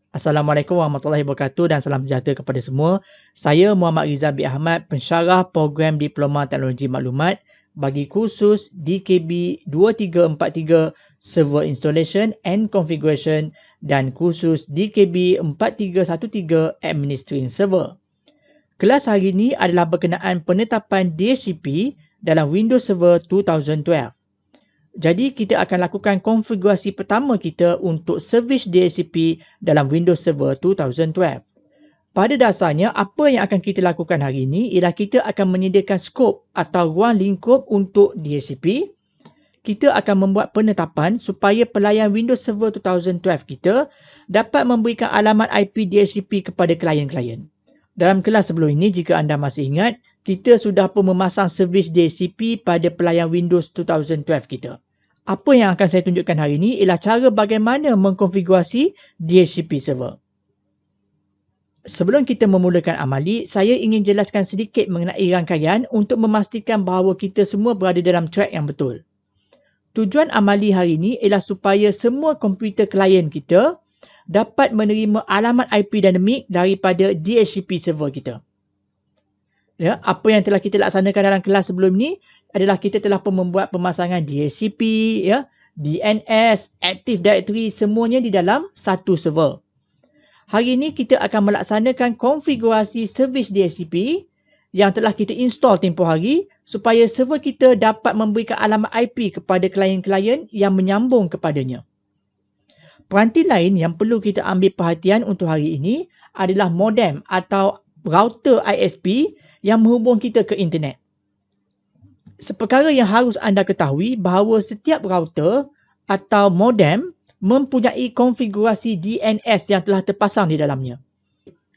Assalamualaikum warahmatullahi wabarakatuh dan salam sejahtera kepada semua. Saya Muhammad Rizal bin Ahmad, pensyarah program Diploma Teknologi Maklumat bagi kursus DKB 2343 Server Installation and Configuration dan kursus DKB 4313 Administering Server. Kelas hari ini adalah berkenaan penetapan DHCP dalam Windows Server 2012. Jadi kita akan lakukan konfigurasi pertama kita untuk servis DHCP dalam Windows Server 2012. Pada dasarnya, apa yang akan kita lakukan hari ini ialah kita akan menyediakan skop atau ruang lingkup untuk DHCP. Kita akan membuat penetapan supaya pelayan Windows Server 2012 kita dapat memberikan alamat IP DHCP kepada klien-klien. Dalam kelas sebelum ini, jika anda masih ingat, kita sudah pun memasang servis DHCP pada pelayan Windows 2012 kita. Apa yang akan saya tunjukkan hari ini ialah cara bagaimana mengkonfigurasi DHCP server. Sebelum kita memulakan amali, saya ingin jelaskan sedikit mengenai rangkaian untuk memastikan bahawa kita semua berada dalam track yang betul. Tujuan amali hari ini ialah supaya semua komputer klien kita dapat menerima alamat IP dinamik daripada DHCP server kita. Ya, apa yang telah kita laksanakan dalam kelas sebelum ini adalah kita telah pun membuat pemasangan DHCP, ya, DNS, Active Directory, semuanya di dalam satu server. Hari ini kita akan melaksanakan konfigurasi servis DHCP yang telah kita install tempoh hari supaya server kita dapat memberikan alamat IP kepada klien-klien yang menyambung kepadanya. Peranti lain yang perlu kita ambil perhatian untuk hari ini adalah modem atau router ISP yang menghubung kita ke internet. Seperkara yang harus anda ketahui bahawa setiap router atau modem mempunyai konfigurasi DNS yang telah terpasang di dalamnya.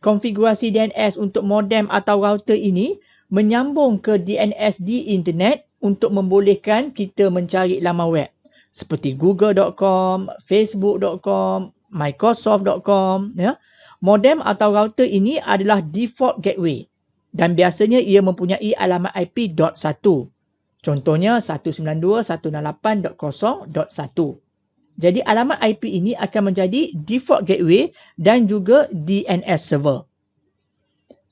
Konfigurasi DNS untuk modem atau router ini menyambung ke DNS di internet untuk membolehkan kita mencari laman web seperti google.com, facebook.com, microsoft.com. Ya. Modem atau router ini adalah default gateway dan biasanya ia mempunyai alamat IP .1. Contohnya 192.168.0.1. Jadi alamat IP ini akan menjadi default gateway dan juga DNS server.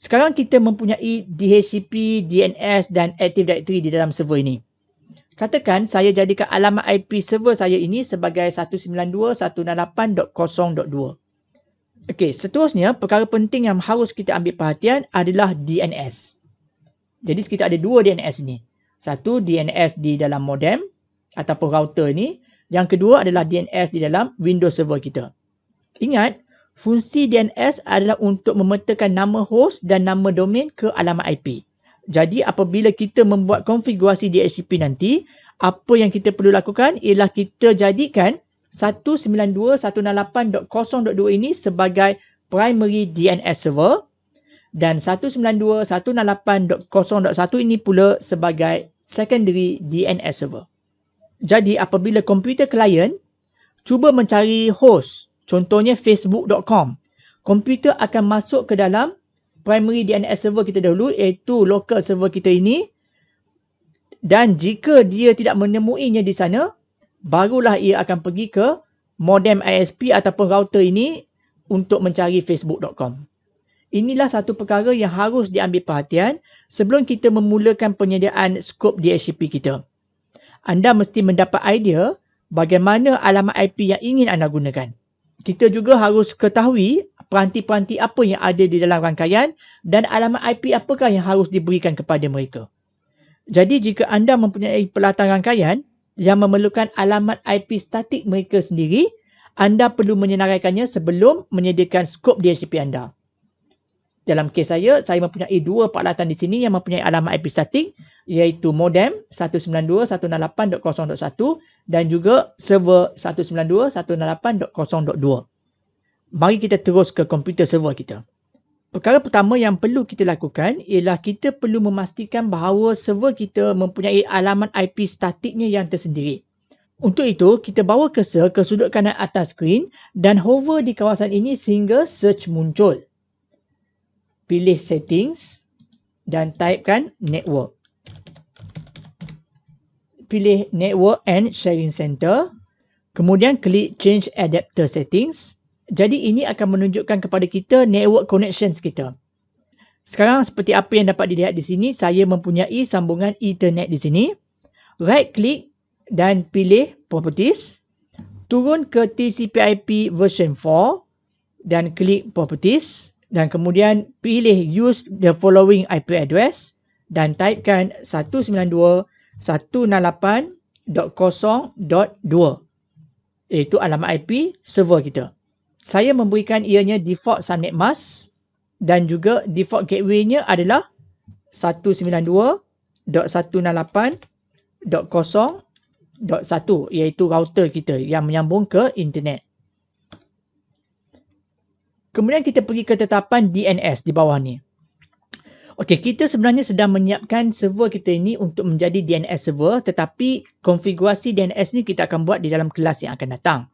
Sekarang kita mempunyai DHCP, DNS dan Active Directory di dalam server ini. Katakan saya jadikan alamat IP server saya ini sebagai 192.168.0.2. Okey, seterusnya perkara penting yang harus kita ambil perhatian adalah DNS. Jadi kita ada dua DNS ini. Satu DNS di dalam modem ataupun router ni. Yang kedua adalah DNS di dalam Windows Server kita. Ingat, fungsi DNS adalah untuk memetakan nama host dan nama domain ke alamat IP. Jadi apabila kita membuat konfigurasi DHCP nanti, apa yang kita perlu lakukan ialah kita jadikan 192.168.0.2 ini sebagai primary DNS server dan 192.168.0.1 ini pula sebagai secondary DNS server. Jadi apabila komputer klien cuba mencari host, contohnya facebook.com, komputer akan masuk ke dalam primary DNS server kita dahulu iaitu local server kita ini, dan jika dia tidak menemuinya di sana, barulah ia akan pergi ke modem ISP ataupun router ini untuk mencari facebook.com. Inilah satu perkara yang harus diambil perhatian sebelum kita memulakan penyediaan skop DHCP kita. Anda mesti mendapat idea bagaimana alamat IP yang ingin anda gunakan. Kita juga harus ketahui peranti-peranti apa yang ada di dalam rangkaian dan alamat IP apakah yang harus diberikan kepada mereka. Jadi jika anda mempunyai peralatan rangkaian yang memerlukan alamat IP statik mereka sendiri, anda perlu menyenaraikannya sebelum menyediakan skop DHCP anda. Dalam kes saya mempunyai dua peralatan di sini yang mempunyai alamat IP statik iaitu modem 192.168.0.1 dan juga server 192.168.0.2. Mari kita terus ke komputer server kita. Perkara pertama yang perlu kita lakukan ialah kita perlu memastikan bahawa server kita mempunyai alamat IP statiknya yang tersendiri. Untuk itu, kita bawa cursor ke sudut kanan atas skrin dan hover di kawasan ini sehingga search muncul. Pilih settings dan typekan network. Pilih network and sharing center. Kemudian klik change adapter settings. Jadi ini akan menunjukkan kepada kita network connections kita. Sekarang seperti apa yang dapat dilihat di sini, saya mempunyai sambungan Ethernet di sini. Right click dan pilih Properties. Turun ke TCP/IP version 4 dan klik Properties. Dan kemudian pilih Use the following IP address dan typekan 192.168.0.2 iaitu alamat IP server kita. Saya memberikan ianya default subnet mask dan juga default gateway-nya adalah 192.168.0.1 iaitu router kita yang menyambung ke internet. Kemudian kita pergi ke tetapan DNS di bawah ni. Okey, kita sebenarnya sedang menyiapkan server kita ini untuk menjadi DNS server, tetapi konfigurasi DNS ni kita akan buat di dalam kelas yang akan datang.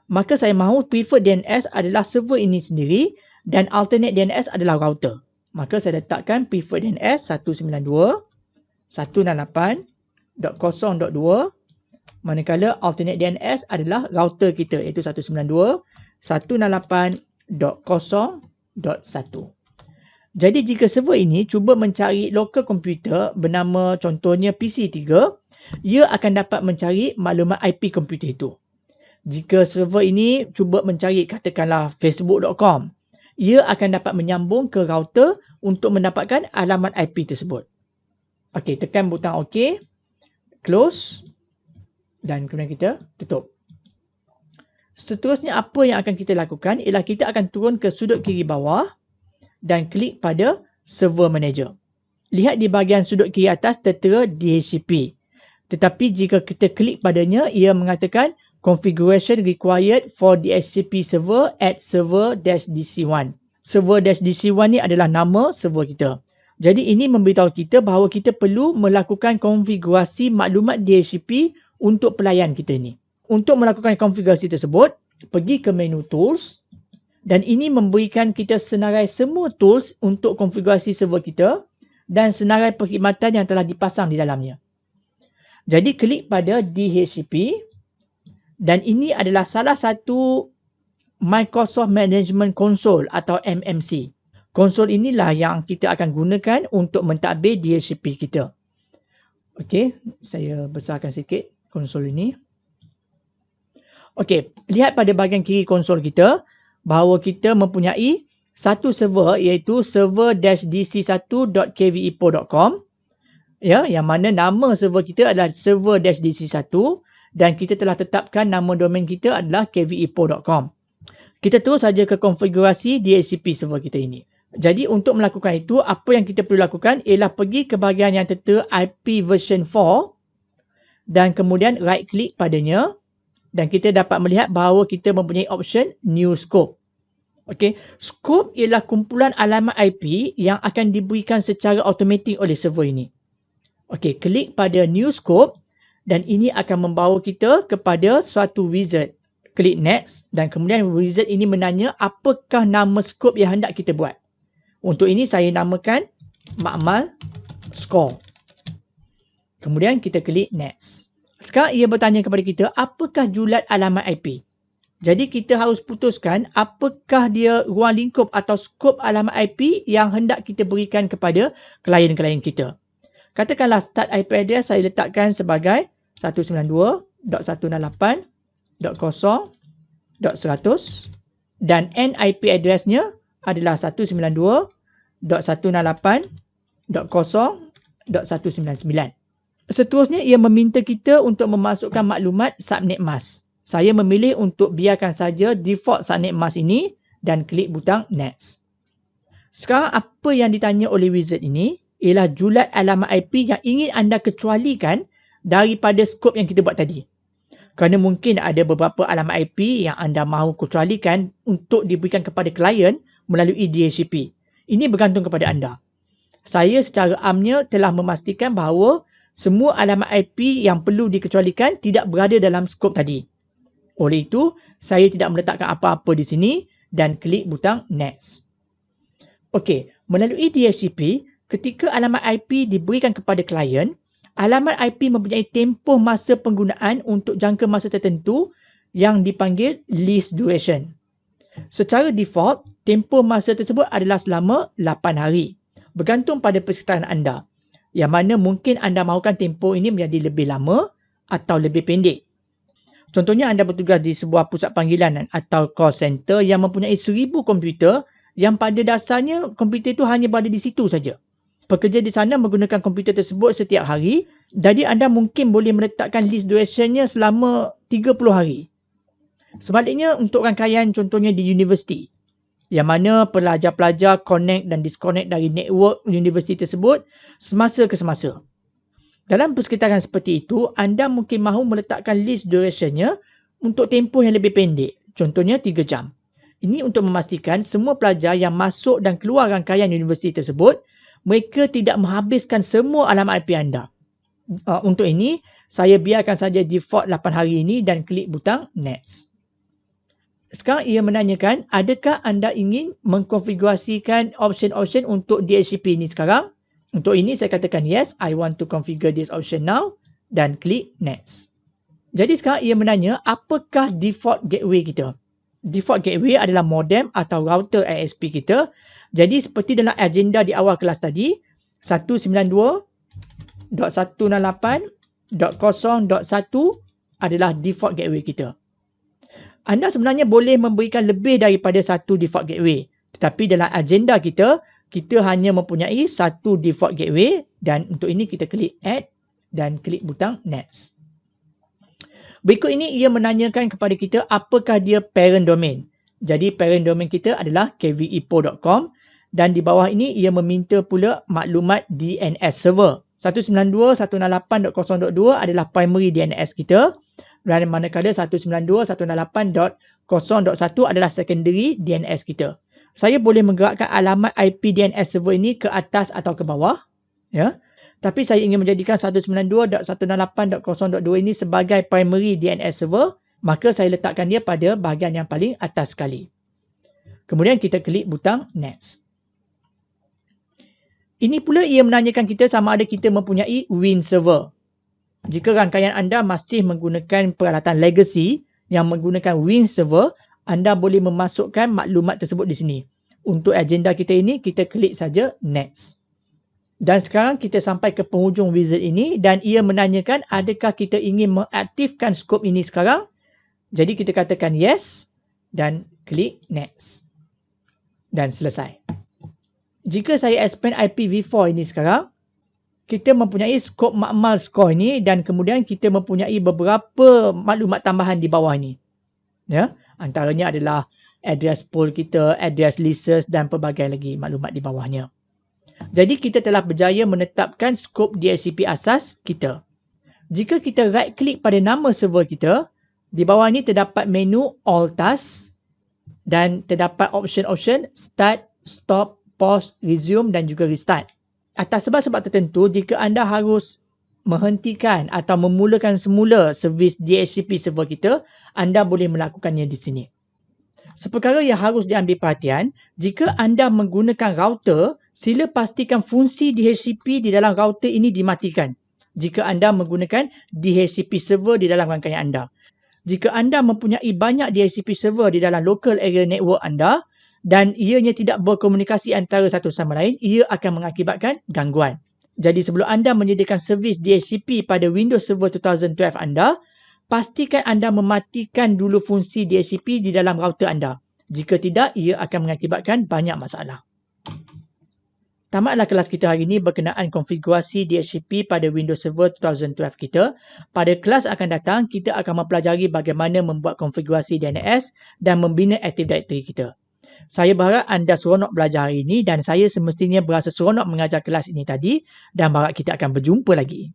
Maka saya mahu preferred DNS adalah server ini sendiri dan alternate DNS adalah router. Maka saya letakkan preferred DNS 192.168.0.2 manakala alternate DNS adalah router kita iaitu 192.168.0.1. Jadi jika server ini cuba mencari local komputer bernama contohnya PC3, ia akan dapat mencari maklumat IP komputer itu. Jika server ini cuba mencari katakanlah facebook.com, ia akan dapat menyambung ke router untuk mendapatkan alamat IP tersebut. Okey, tekan butang OK, close dan kemudian kita tutup. Seterusnya apa yang akan kita lakukan ialah kita akan turun ke sudut kiri bawah dan klik pada Server Manager. Lihat di bahagian sudut kiri atas tertera DHCP. Tetapi jika kita klik padanya, ia mengatakan Configuration required for DHCP server at server-DC1. Server-DC1 ni adalah nama server kita. Jadi ini memberitahu kita bahawa kita perlu melakukan konfigurasi maklumat DHCP untuk pelayan kita ni. Untuk melakukan konfigurasi tersebut, pergi ke menu Tools dan ini memberikan kita senarai semua tools untuk konfigurasi server kita dan senarai perkhidmatan yang telah dipasang di dalamnya. Jadi klik pada DHCP dan ini adalah salah satu Microsoft Management Console atau MMC. Konsol inilah yang kita akan gunakan untuk mentadbir DHCP kita. Okey, saya besarkan sikit konsol ini. Okey, lihat pada bahagian kiri konsol kita bahawa kita mempunyai satu server iaitu server-dc1.kvepo.com. Ya, yang mana nama server kita adalah server-dc1 dan kita telah tetapkan nama domain kita adalah kvepo.com. Kita terus saja ke konfigurasi DHCP server kita ini. Jadi untuk melakukan itu, apa yang kita perlu lakukan ialah pergi ke bahagian yang tertera IP version 4 dan kemudian right click padanya dan kita dapat melihat bahawa kita mempunyai option New Scope. Okey, scope ialah kumpulan alamat IP yang akan diberikan secara automatik oleh server ini. Okey, klik pada New Scope dan ini akan membawa kita kepada suatu wizard. Klik Next dan kemudian wizard ini menanya apakah nama scope yang hendak kita buat. Untuk ini saya namakan Makmal Score. Kemudian kita klik Next. Sekarang ia bertanya kepada kita apakah julat alamat IP. Jadi kita harus putuskan apakah dia ruang lingkup atau skop alamat IP yang hendak kita berikan kepada klien-klien kita. Katakanlah start IP address saya letakkan sebagai 192.168.0.100 dan end IP addressnya adalah 192.168.0.199. Seterusnya ia meminta kita untuk memasukkan maklumat subnet mask. Saya memilih untuk biarkan saja default subnet mask ini dan klik butang Next. Sekarang apa yang ditanya oleh wizard ini ialah julat alamat IP yang ingin anda kecualikan daripada skop yang kita buat tadi. Kerana mungkin ada beberapa alamat IP yang anda mahu kecualikan untuk diberikan kepada klien melalui DHCP. Ini bergantung kepada anda. Saya secara amnya telah memastikan bahawa semua alamat IP yang perlu dikecualikan tidak berada dalam skop tadi. Oleh itu, saya tidak meletakkan apa-apa di sini dan klik butang Next. Okey, melalui DHCP, ketika alamat IP diberikan kepada klien, alamat IP mempunyai tempoh masa penggunaan untuk jangka masa tertentu yang dipanggil least duration. Secara default, tempoh masa tersebut adalah selama 8 hari. Bergantung pada persekitaran anda. Yang mana mungkin anda mahukan tempoh ini menjadi lebih lama atau lebih pendek. Contohnya anda bertugas di sebuah pusat panggilan atau call center yang mempunyai 1000 komputer yang pada dasarnya komputer itu hanya berada di situ saja. Pekerja di sana menggunakan komputer tersebut setiap hari, jadi anda mungkin boleh meletakkan list durationnya selama 30 hari. Sebaliknya untuk rangkaian contohnya di universiti, yang mana pelajar-pelajar connect dan disconnect dari network universiti tersebut semasa ke semasa. Dalam persekitaran seperti itu, anda mungkin mahu meletakkan list durationnya untuk tempoh yang lebih pendek, contohnya 3 jam. Ini untuk memastikan semua pelajar yang masuk dan keluar rangkaian universiti tersebut, mereka tidak menghabiskan semua alamat IP anda. Untuk ini, saya biarkan saja default 8 hari ini dan klik butang Next. Sekarang ia menanyakan, adakah anda ingin mengkonfigurasikan option-option untuk DHCP ini sekarang? Untuk ini saya katakan yes, I want to configure this option now dan klik next. Jadi sekarang ia menanya, apakah default gateway kita? Default gateway adalah modem atau router ISP kita. Jadi seperti dalam agenda di awal kelas tadi, 192.168.0.1 adalah default gateway kita. Anda sebenarnya boleh memberikan lebih daripada satu default gateway. Tetapi dalam agenda kita, kita hanya mempunyai satu default gateway dan untuk ini kita klik add dan klik butang next. Berikut ini ia menanyakan kepada kita apakah dia parent domain. Jadi parent domain kita adalah kvepo.com dan di bawah ini ia meminta pula maklumat DNS server. 192.168.0.2 adalah primary DNS kita. Dan manakala 192.168.0.1 adalah secondary DNS kita. Saya boleh menggerakkan alamat IP DNS server ini ke atas atau ke bawah. Ya. Tapi saya ingin menjadikan 192.168.0.2 ini sebagai primary DNS server. Maka saya letakkan dia pada bahagian yang paling atas sekali. Kemudian kita klik butang next. Ini pula ia menanyakan kita sama ada kita mempunyai Win server. Jika rangkaian anda masih menggunakan peralatan legacy yang menggunakan Win server, anda boleh memasukkan maklumat tersebut di sini. Untuk agenda kita ini, kita klik saja next. Dan sekarang kita sampai ke penghujung wizard ini dan ia menanyakan adakah kita ingin mengaktifkan skop ini sekarang. Jadi kita katakan yes dan klik next. Dan selesai. Jika saya expand IPv4 ini sekarang, kita mempunyai skop makmal skor ini dan kemudian kita mempunyai beberapa maklumat tambahan di bawah ini. Ya, antaranya adalah address pool kita, address leases dan pelbagai lagi maklumat di bawahnya. Jadi kita telah berjaya menetapkan skop DHCP asas kita. Jika kita right click pada nama server kita, di bawah ini terdapat menu all tasks dan terdapat option-option start, stop, pause, resume dan juga restart. Atas sebab-sebab tertentu, jika anda harus menghentikan atau memulakan semula servis DHCP server kita, anda boleh melakukannya di sini. Seperkara yang harus diambil perhatian, jika anda menggunakan router, sila pastikan fungsi DHCP di dalam router ini dimatikan. Jika anda menggunakan DHCP server di dalam rangkaian anda. Jika anda mempunyai banyak DHCP server di dalam local area network anda, dan ianya tidak berkomunikasi antara satu sama lain, ia akan mengakibatkan gangguan. Jadi sebelum anda menyediakan servis DHCP pada Windows Server 2012 anda, pastikan anda mematikan dulu fungsi DHCP di dalam router anda. Jika tidak, ia akan mengakibatkan banyak masalah. Tamatlah kelas kita hari ini berkenaan konfigurasi DHCP pada Windows Server 2012 kita. Pada kelas akan datang, kita akan mempelajari bagaimana membuat konfigurasi DNS dan membina Active Directory kita. Saya berharap anda seronok belajar hari ini dan saya semestinya berasa seronok mengajar kelas ini tadi dan berharap kita akan berjumpa lagi.